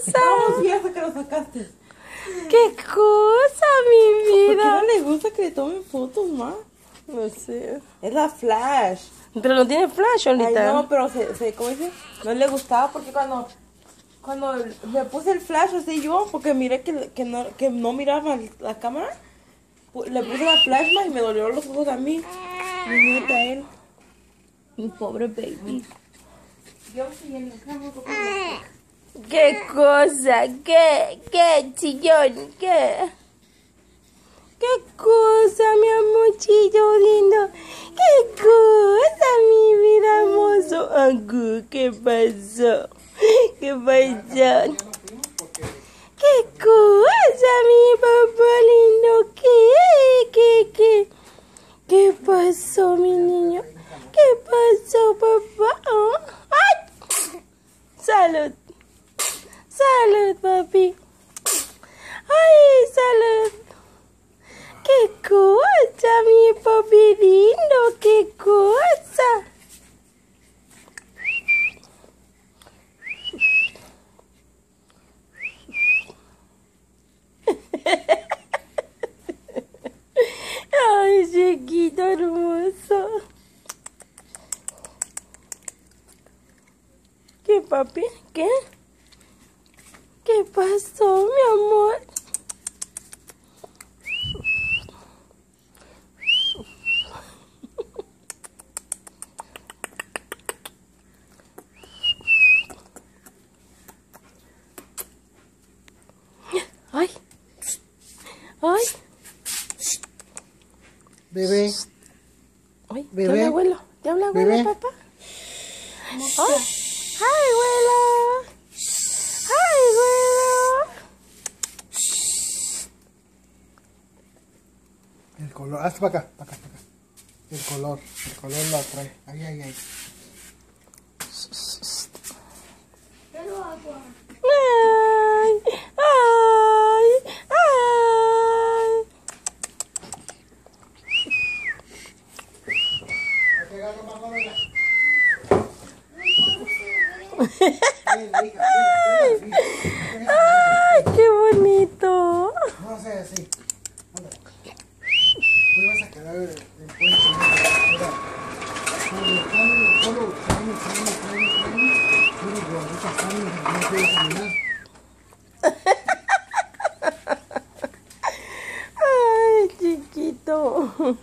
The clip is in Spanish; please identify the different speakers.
Speaker 1: cosa?
Speaker 2: ¿Cómo si hasta que lo sacaste?
Speaker 1: ¿Qué cosa, mi
Speaker 2: ¿Por qué
Speaker 1: vida?
Speaker 2: no le gusta que le tomen fotos más?
Speaker 1: No sé.
Speaker 2: Es la flash.
Speaker 1: Pero no tiene flash
Speaker 2: Ay,
Speaker 1: ahorita.
Speaker 2: no, pero ¿cómo dice? No le gustaba porque cuando me puse el flash así yo, porque miré que no miraba la cámara, le puse la flash más y me dolieron los ojos a mí. Imagínate a él.
Speaker 1: Mi pobre baby.
Speaker 2: Yo sí en la cama porque
Speaker 1: ¿Qué cosa? ¿Qué, chillón? ¿Qué? ¿Qué cosa, mi amorcito lindo? ¿Qué cosa, mi vida hermoso? Agu, ¿qué pasó? ¿Qué pasó? ¿Qué cosa, mi papá lindo? ¿Qué pasó, mi niño? ¿Qué pasó, papá? ¿Oh? ¡Ay! ¡Salud! ¡Salud, papi! ¡Ay, salud! ¡Qué cosa, mi papi lindo! ¡Qué cosa! ¡Ay, chiquito hermoso! ¿Qué, papi? ¿Qué? ¿Qué pasó, mi amor? ¡Ay! ¡Ay!
Speaker 3: Bebé,
Speaker 1: ¡Ay! ¿Te
Speaker 3: Bebé.
Speaker 1: habla abuelo? ¿Te habla abuelo,
Speaker 3: Bebé.
Speaker 1: papá? ¡Ay! ¡Ay, abuelo! ¡Ay, abuelo!
Speaker 3: el color, hazte para acá, para acá, para acá. El color lo atrae. Ay, ay, ay.
Speaker 1: ¡Ay! ¡Ay! ¡Ay! ¡Ay, qué bonito!
Speaker 3: No sé, así. Anda. Tú vas a quedar en puente. Mira. Solo trae. Puro gorrita, no puedes caminar.
Speaker 1: ¡Ay, chiquito!